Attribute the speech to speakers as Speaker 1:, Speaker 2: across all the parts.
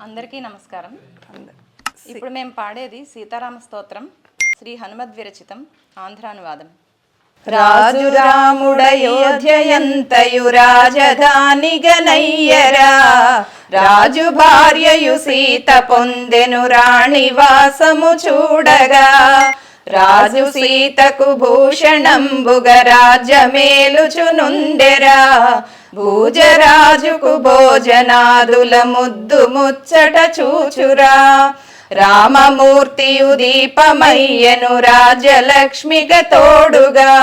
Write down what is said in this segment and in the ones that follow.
Speaker 1: అందరికీ నమస్కారం. ఇప్పుడు మేము పాడేది సీతారామ స్తోత్రం, శ్రీ హనుమద్ విరచితం, ఆంధ్రానువాదం.
Speaker 2: రాజు రాముడయోధ్యయంతయు రాజధాని గనయ్యరా, రాజు భార్యయు సీత పొందెను రాణివాసము చూడగా, రాజు సీతకు భూషణంబుగ రాజ్యమేలుచునుండెరా, భూజరాజుకు భోజనాదుల ముద్దు ముచ్చట చూచురా, రామమూర్తియు దీపమయ్యను రాజ్యలక్ష్మిగ తోడుగా,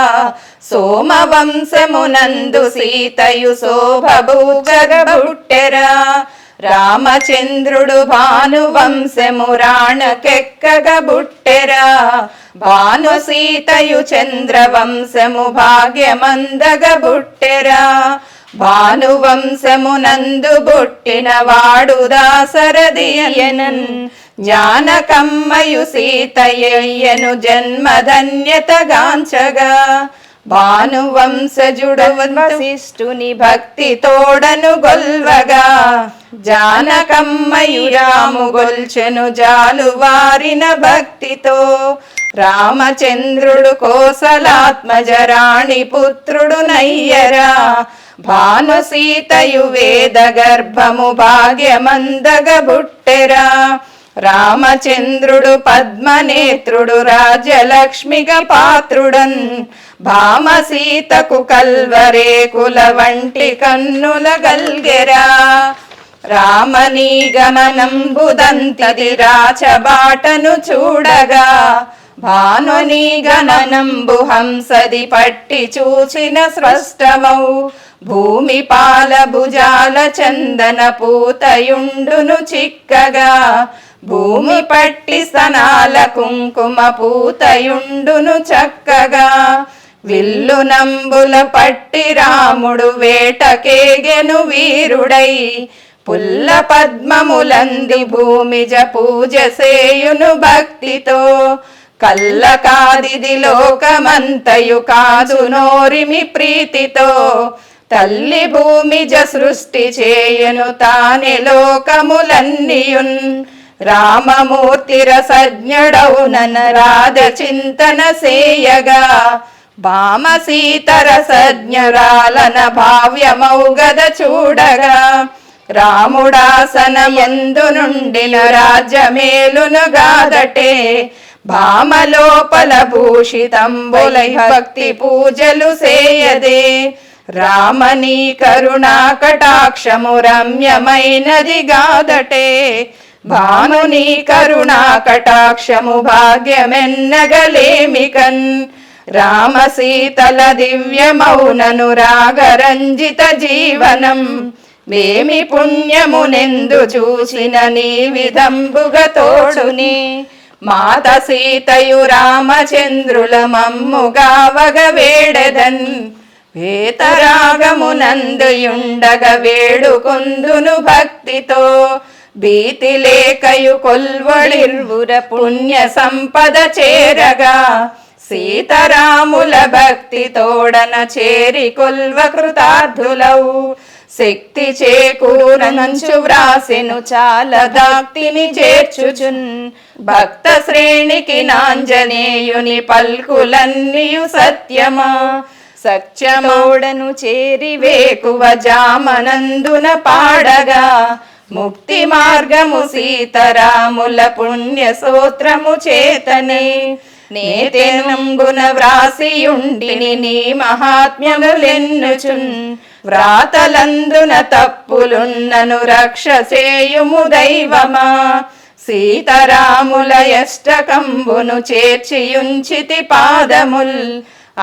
Speaker 2: సోమవంశమునందు సీతయు శోభభూజగబుట్టెరా, రామచంద్రుడు భానువంశము రాణకెక్కగబుట్టెరా, భాను సీతయు చంద్రవంశము భాగ్యమందగబుట్టెరా, భానువంశమునందు బుట్టిన వాడు దాసరథియనన్, జ్ఞానకమ్మయు సీతయ్యను జన్మధన్యతగాంచగా, భానువంశజుడు వశిష్ఠుని భక్తి తోడను గొల్వగా, జానకమ్మయు రాము గొల్చెను జాలు వారిన భక్తితో, రామచంద్రుడు కోసలాత్మజ రాణి పుత్రుడు నయ్యరా, భాను సీతయు వేద గర్భము భాగ్యమందగబుట్టెరా, రామచంద్రుడు పద్మనేత్రుడు రాజ్యలక్ష్మిగ పాత్రుడన్, భామ సీతకు కల్వరేకుల వంటి కన్నుల గల్గెరా, రామనీ గమనంబుదంతిది రాచబాటను చూడగా, భానుని గమనంబు హంసది పట్టి చూచిన స్పష్టమౌ, భూమి పాల భుజాల చందన పూతయుండును చిక్కగా, భూమి పట్టి స్తనాల కుంకుమ పూతయుండును చక్కగా, విల్లు నంబుల పట్టి రాముడు వేటకేగెను వీరుడై, పుల్ల పద్మములంది భూమిజ పూజ సేయును భక్తితో, కల్లకాదిది లోకమంతయు కాదు నోరిమి ప్రీతితో, తల్లి భూమిజ సృష్టి చేయును తానే లోకములన్నీయున్, రామమూర్తి రసజ్ఞడౌనన రాధ చింతన సేయగా, భామ సీతరసజ్ఞరాలన భావ్యమౌగద చూడగా, రాముడాసనయందు నుండిన రాజ్యమేలును గాదటే, భామలోపల భూషితంబులై భక్తి పూజలు సేయదే, రామనీ కరుణా కటాక్షము రమ్యమైనది గాదటే, భానుని కరుణా కటాక్షము భాగ్యమెన్నగలేమికన్, రామ సీతల దివ్యమౌనను రాగరంజిత జీవనం, వేమి పుణ్యమునెందు చూసిన నీ విధంబుగ తోడుని, మాత సీతయు రామచంద్రుల మమ్ముగావగ వేడెదన్, వేతరాగమునందుయుండగ వేడుకొందును భక్తితో, భీతి లేకయు కొల్వళిర్వుర పుణ్య సంపద చేరగా, సీతారాముల భక్తి తోడన చేరి కొల్వ కృతార్థులౌ, శక్తి చేకూరనంచు వ్రాసెను చాలా దాక్తిని చేర్చుచున్, భక్త శ్రేణికి నాంజనేయుని పల్కులన్నీయు సత్యమా, సత్యమౌడను చేరి వేకువ జామనందున పాడగా, ముక్తి మార్గము సీతారాముల పుణ్య సూత్రము చేతనే, నేతెనంబున వ్రాసియుండిని నీ మహాత్మ్యములెన్నుచున్, వ్రాతలందున తప్పులున్నను రక్ష చేయుము దైవమా, సీతారాముల యష్టకంబును చేర్చియుంచితి పాదముల్,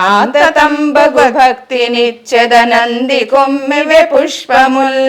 Speaker 2: ఆతతంబగు భక్తి నిచ్చెదనంది కొమ్మెవె పుష్పముల్.